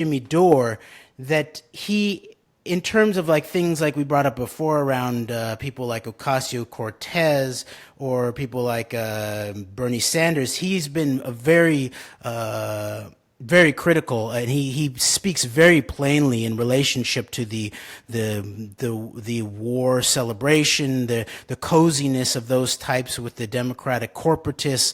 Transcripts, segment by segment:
Jimmy Dore, that he, in terms of like things like we brought up before around people like Ocasio-Cortez or people like Bernie Sanders, he's been a very critical, and he speaks very plainly in relationship to the war celebration, the coziness of those types with the Democratic corporatists.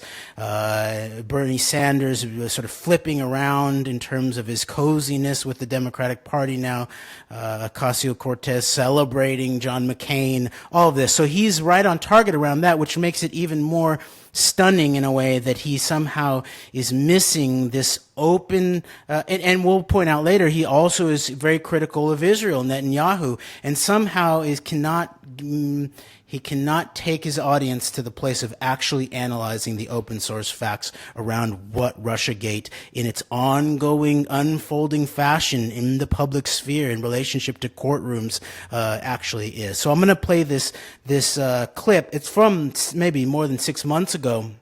Bernie Sanders was sort of flipping around in terms of his coziness with the Democratic Party now. Ocasio-Cortez celebrating John McCain, all of this. So he's right on target around that, which makes it even more stunning in a way that he somehow is missing this open, and we'll point out later, he also is very critical of Israel, Netanyahu, and somehow he cannot take his audience to the place of actually analyzing the open source facts around what Russiagate, in its ongoing, unfolding fashion in the public sphere in relationship to courtrooms, actually is. So I'm going to play this clip. It's from maybe more than 6 months ago.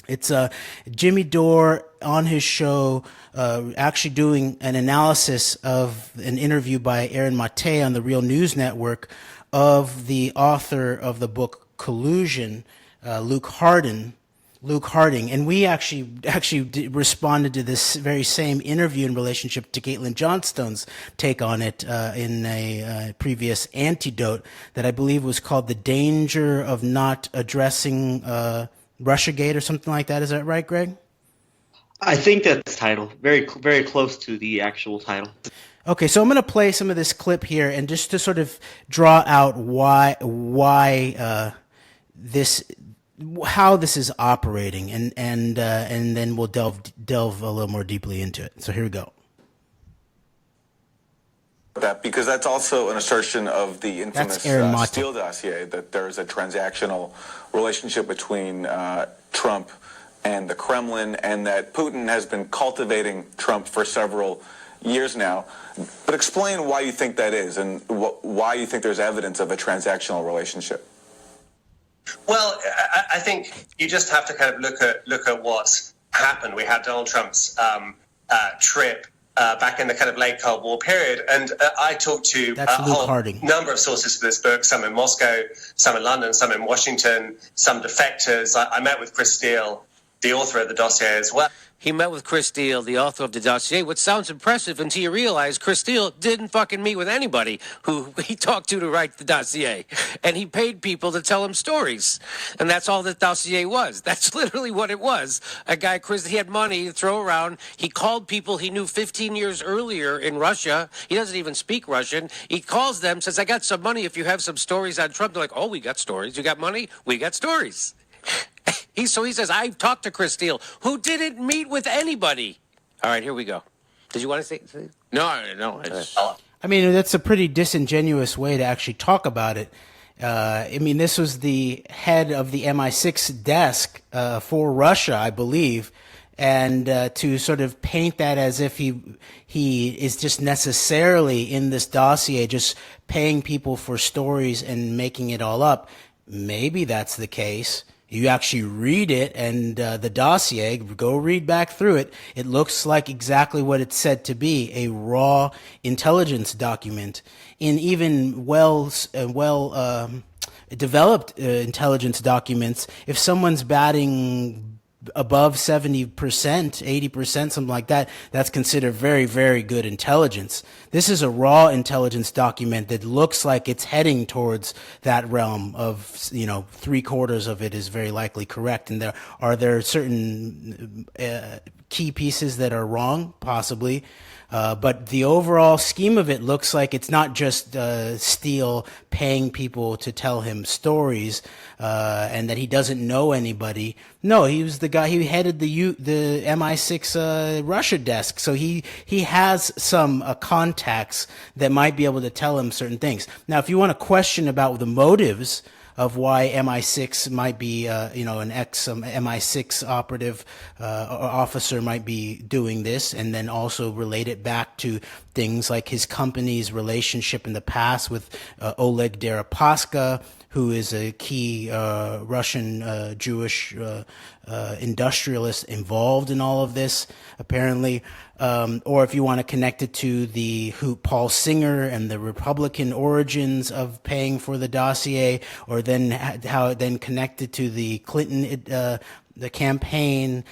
It's Jimmy Dore on his show, actually doing an analysis of an interview by Aaron Mate on the Real News Network of the author of the book Collusion, Luke Harding, and we actually responded to this very same interview in relationship to Caitlin Johnstone's take on it in a previous Antedote that I believe was called "The Danger of Not Addressing Russiagate" or something like that. Is that right, Greg? I think that's the title. Very, very close to the actual title. Okay, so I'm going to play some of this clip here, and just to sort of draw out how this is operating, and then we'll delve a little more deeply into it. So here we go. That because that's also an assertion of the infamous Steele dossier, that there's a transactional relationship between Trump and the Kremlin, and that Putin has been cultivating Trump for several years now. But explain why you think that is, and why you think there's evidence of a transactional relationship. Well, I think you just have to kind of look at what's happened. We had Donald Trump's trip back in the kind of late Cold War period, and I talked to a whole number of sources for this book, some in Moscow, some in London, some in Washington, some defectors. I met with Chris Steele, the author of the dossier, as well. He met with Chris Steele, the author of the dossier, which sounds impressive until you realize Chris Steele didn't fucking meet with anybody who he talked to write the dossier. And he paid people to tell him stories. And that's all the dossier was. That's literally what it was. A guy, Chris, he had money to throw around. He called people he knew 15 years earlier in Russia. He doesn't even speak Russian. He calls them, says, I got some money if you have some stories on Trump. They're like, oh, we got stories. You got money? We got stories. So he says, I've talked to Chris Steele, who didn't meet with anybody. All right, here we go. Did you want to say? No. I mean, that's a pretty disingenuous way to actually talk about it. I mean, this was the head of the MI6 desk for Russia, I believe, and to sort of paint that as if he is just necessarily in this dossier, just paying people for stories and making it all up. Maybe that's the case. You actually read it, and the dossier, go read back through it. It looks like exactly what it's said to be, a raw intelligence document. In even developed intelligence documents, if someone's batting above 70%, 80%, something like that, that's considered very, very good intelligence. This is a raw intelligence document that looks like it's heading towards that realm of, 3/4 of it is very likely correct. And there certain key pieces that are wrong, possibly. But the overall scheme of it looks like it's not just Steele paying people to tell him stories, and that he doesn't know anybody. No, he was the guy. He headed the MI6 Russia desk, so he has some contacts that might be able to tell him certain things. Now, if you want to question about the motives of why MI6 might be, an ex-MI6 operative officer might be doing this, and then also relate it back to things like his company's relationship in the past with Oleg Deripaska, who is a key Russian Jewish industrialists involved in all of this, apparently. Or if you want to connect it to Paul Singer and the Republican origins of paying for the dossier, or then how it then connected to the Clinton, the campaign,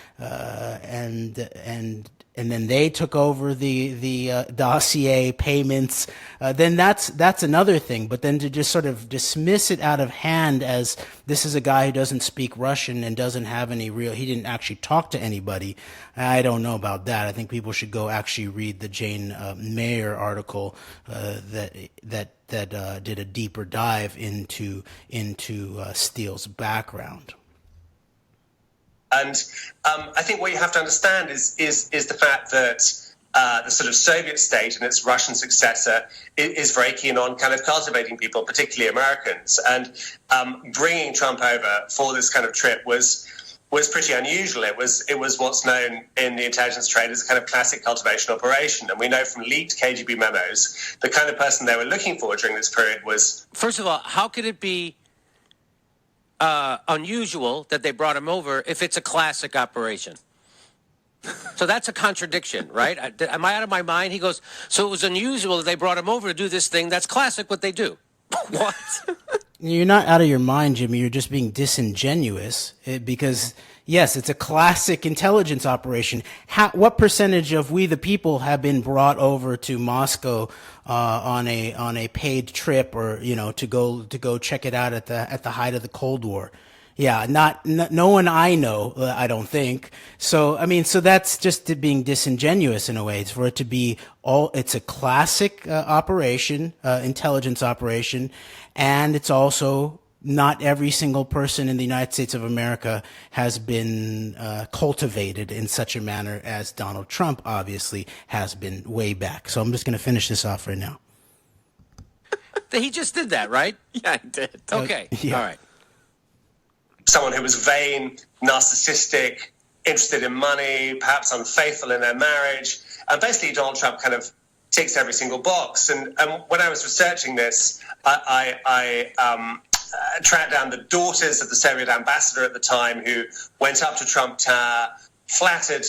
and then they took over the dossier payments, then that's another thing. But then to just sort of dismiss it out of hand as this is a guy who doesn't speak Russian and doesn't have any he didn't actually talk to anybody, I don't know about that. I think people should go actually read the Jane Mayer article that did a deeper dive into Steele's background. And I think what you have to understand is the fact that the sort of Soviet state and its Russian successor is very keen on kind of cultivating people, particularly Americans. And bringing Trump over for this kind of trip was pretty unusual. It was what's known in the intelligence trade as a kind of classic cultivation operation. And we know from leaked KGB memos, the kind of person they were looking for during this period was... First of all, how could it be unusual that they brought him over if it's a classic operation? So that's a contradiction, right? Am I out of my mind? He goes, so it was unusual that they brought him over to do this thing. That's classic what they do. What? You're not out of your mind, Jimmy. You're just being disingenuous because, yes, it's a classic intelligence operation. What percentage of we the people have been brought over to Moscow on a paid trip, or to go check it out at the height of the Cold War? Yeah, no one I know, I don't think. So, so that's just being disingenuous in a way. It's for it to be it's a classic operation, intelligence operation, and it's also not every single person in the United States of America has been cultivated in such a manner as Donald Trump obviously has been way back. So I'm just going to finish this off right now. He just did that, right? Yeah, I did. Okay, yeah. All right. Someone who was vain, narcissistic, interested in money, perhaps unfaithful in their marriage. And basically, Donald Trump kind of ticks every single box. And when I was researching this, I tracked down the daughters of the Soviet ambassador at the time who went up to Trump Tower, flattered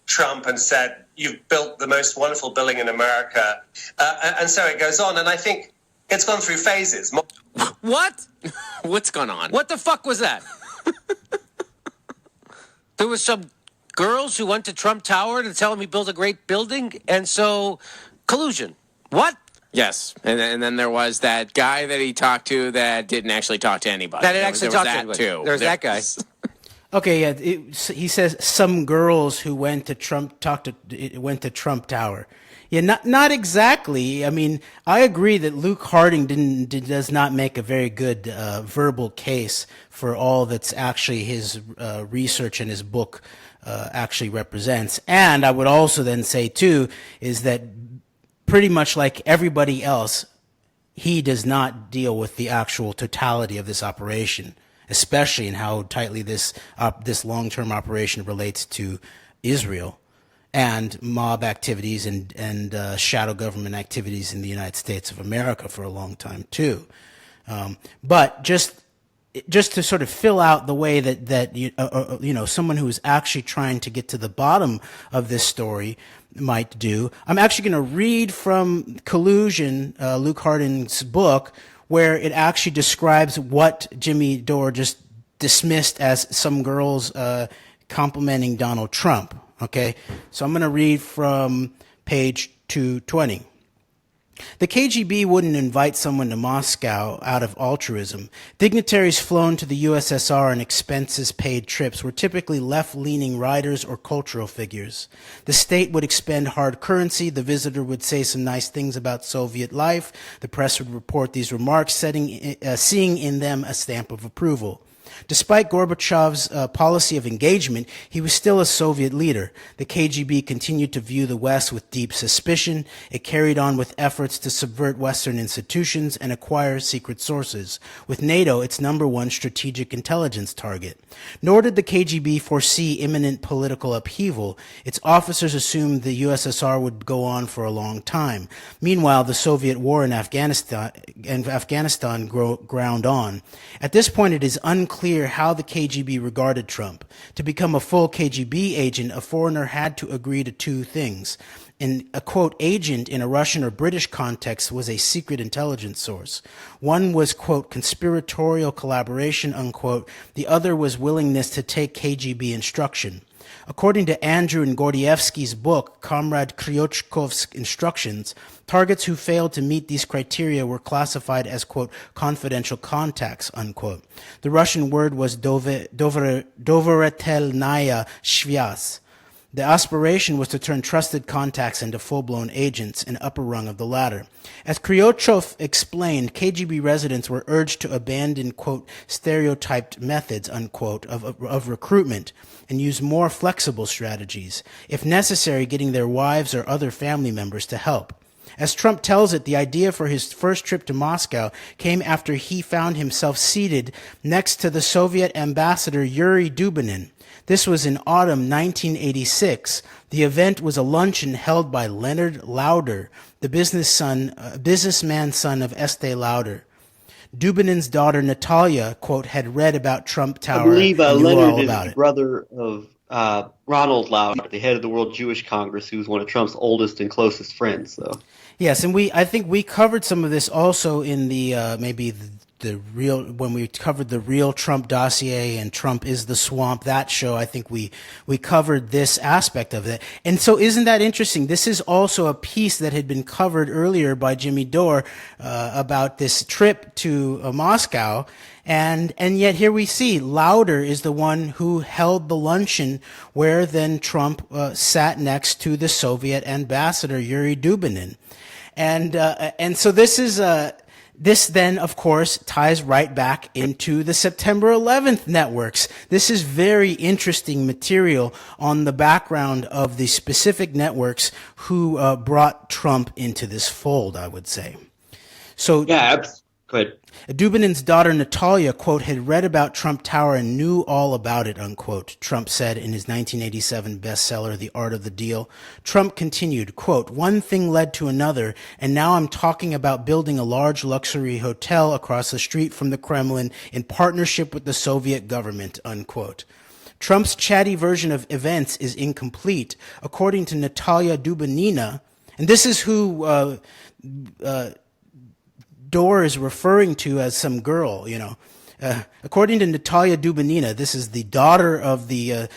Trump and said, "You've built the most wonderful building in America." And so it goes on. And I think it's gone through phases. What? What's going on? What the fuck was that? There was some girls who went to Trump Tower to tell him he built a great building, and so collusion. What? Yes, and then there was that guy that he talked to that didn't actually talk to anybody. That didn't actually talk to anybody. Too. There's that guy. Okay, yeah. He says some girls who went to Trump Tower. Yeah, not exactly. I agree that Luke Harding does not make a very good verbal case for all that's actually his research and his book actually represents. And I would also then say too is that pretty much like everybody else, he does not deal with the actual totality of this operation, especially in how tightly this long-term operation relates to Israel and mob activities and shadow government activities in the United States of America for a long time too. But just to sort of fill out the way that someone who is actually trying to get to the bottom of this story might do, I'm actually going to read from Collusion, Luke Harding's book, where it actually describes what Jimmy Dore just dismissed as some girls complimenting Donald Trump. Okay, so I'm going to read from page 220. The KGB wouldn't invite someone to Moscow out of altruism. Dignitaries flown to the USSR on expenses-paid trips were typically left-leaning writers or cultural figures. The state would expend hard currency. The visitor would say some nice things about Soviet life. The press would report these remarks, seeing in them a stamp of approval. Despite Gorbachev's policy of engagement, he was still a Soviet leader. The KGB continued to view the West with deep suspicion. It carried on with efforts to subvert Western institutions and acquire secret sources, with NATO its number one strategic intelligence target. Nor did the KGB foresee imminent political upheaval. Its officers assumed the USSR would go on for a long time. Meanwhile, the Soviet war in Afghanistan ground on. At this point, it is unclear clear how the KGB regarded Trump. To become a full KGB agent, a foreigner had to agree to two things. A, quote, agent in a Russian or British context was a secret intelligence source. One was, quote, conspiratorial collaboration, unquote. The other was willingness to take KGB instruction. According to Andrew and Gordievsky's book, Comrade Kryotchkov's Instructions, targets who failed to meet these criteria were classified as, quote, confidential contacts, unquote. The Russian word was doveritelnaya shvyaz. The aspiration was to turn trusted contacts into full-blown agents, an upper rung of the ladder. As Kryotchov explained, KGB residents were urged to abandon, quote, stereotyped methods, unquote, of recruitment and use more flexible strategies, if necessary, getting their wives or other family members to help. As Trump tells it, the idea for his first trip to Moscow came after he found himself seated next to the Soviet ambassador Yuri Dubinin. This was in autumn 1986. The event was a luncheon held by Leonard Lauder, the businessman son of Estee Lauder. Dubinin's daughter Natalia, quote, had read about Trump Tower I believe and knew Leonard all is about the it. brother of Ronald Lauder, the head of the World Jewish Congress, who's one of Trump's oldest and closest friends. So yes, and I think we covered some of this also in the when we covered the real Trump dossier and Trump is the swamp, that show. I think we covered this aspect of it. And so isn't that interesting? This is also a piece that had been covered earlier by Jimmy Dore about this trip to Moscow. And yet here we see Lauder is the one who held the luncheon where then Trump sat next to the Soviet ambassador Yuri Dubinin. And so this is this then, of course, ties right back into the September 11th networks. This is very interesting material on the background of the specific networks who brought Trump into this fold, I would say. So yeah, go ahead. Dubinin's daughter Natalia, quote, had read about Trump Tower and knew all about it, unquote, Trump said in his 1987 bestseller, The Art of the Deal. Trump continued, quote, one thing led to another, and now I'm talking about building a large luxury hotel across the street from the Kremlin in partnership with the Soviet government, unquote. Trump's chatty version of events is incomplete. According to Natalia Dubinina, and this is who Dore is referring to as some girl, you know. According to Natalia Dubinina, this is the daughter of a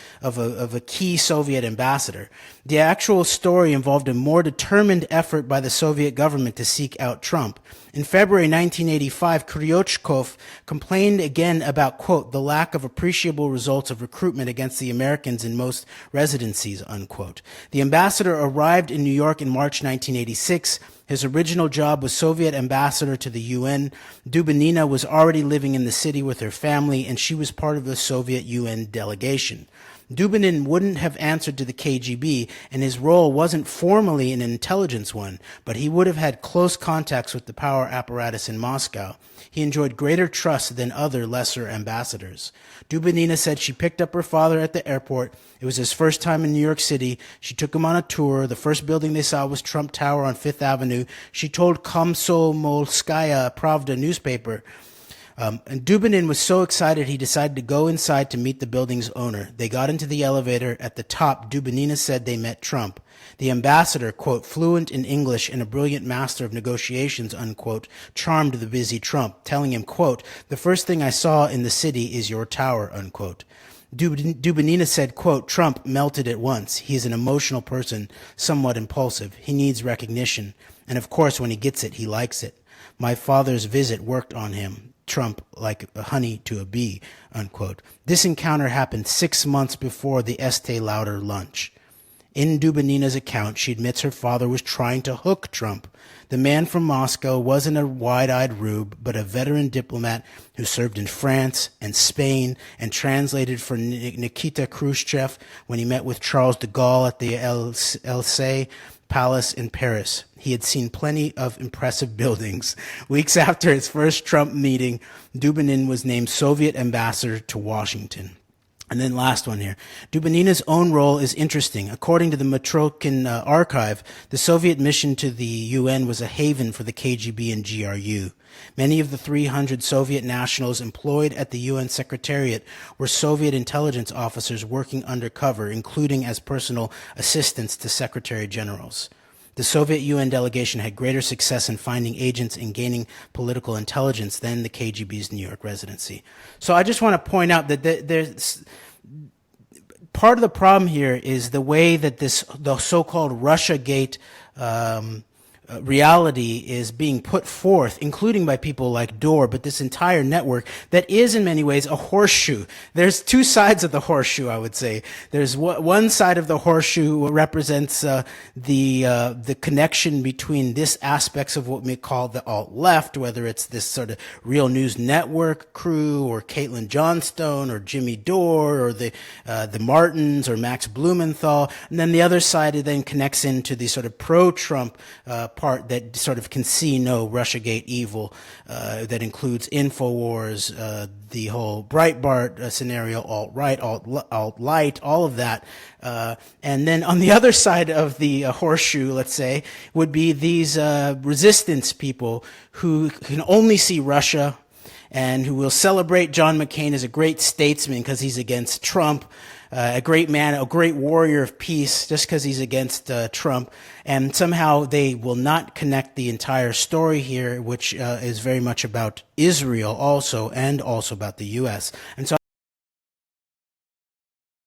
key Soviet ambassador. The actual story involved a more determined effort by the Soviet government to seek out Trump. In February 1985, Kryotchkov complained again about, quote, the lack of appreciable results of recruitment against the Americans in most residencies, unquote. The ambassador arrived in New York in March 1986. His original job was Soviet ambassador to the UN. Dubinina was already living in the city with her family, and she was part of the Soviet UN delegation. Dubinin wouldn't have answered to the KGB, and his role wasn't formally an intelligence one, but he would have had close contacts with the power apparatus in Moscow. He enjoyed greater trust than other lesser ambassadors. Dubinina said she picked up her father at the airport. It was his first time in New York City. She took him on a tour. The first building they saw was Trump Tower on Fifth Avenue. She told Komsomolskaya Pravda newspaper. And Dubinin was so excited he decided to go inside to meet the building's owner. They got into the elevator. At the top, Dubinina said they met Trump. The ambassador, quote, fluent in English and a brilliant master of negotiations, unquote, charmed the busy Trump, telling him, quote, the first thing I saw in the city is your tower, unquote. Dubinina said, quote, Trump melted at once. He is an emotional person, somewhat impulsive. He needs recognition. And of course, when he gets it, he likes it. My father's visit worked on him. Trump like honey to a bee, unquote. This encounter happened 6 months before the Estee Lauder lunch. In Dubinina's account, she admits her father was trying to hook Trump. The man from Moscow wasn't a wide-eyed rube, but a veteran diplomat who served in France and Spain and translated for Nikita Khrushchev when he met with Charles de Gaulle at the Élysée Palace in Paris. He had seen plenty of impressive buildings. Weeks after his first Trump meeting, Dubinin was named Soviet ambassador to Washington. And then last one here. Dubinina's own role is interesting. According to the Matrokhin archive, the Soviet mission to the UN was a haven for the KGB and GRU. Many of the 300 Soviet nationals employed at the UN Secretariat were Soviet intelligence officers working undercover, including as personal assistants to Secretary Generals. The Soviet UN delegation had greater success in finding agents and gaining political intelligence than the KGB's New York residency. So I just want to point out that there's part of the problem here is the way that the so-called Russiagate reality is being put forth, including by people like Dore, but this entire network that is in many ways a horseshoe. There's two sides of the horseshoe, I would say. There's one side of the horseshoe represents the connection between this aspects of what we call the alt-left, whether it's this sort of Real News Network crew or Caitlin Johnstone or Jimmy Dore or the Martins or Max Blumenthal. And then the other side then connects into the sort of pro-Trump part that sort of can see no Russiagate evil that includes InfoWars, the whole Breitbart scenario, alt-right, alt-light, all of that. And then on the other side of the horseshoe, let's say, would be these resistance people who can only see Russia and who will celebrate John McCain as a great statesman because he's against Trump, a great man, a great warrior of peace, just because he's against Trump. And somehow they will not connect the entire story here, which is very much about Israel also, and also about the U.S. And so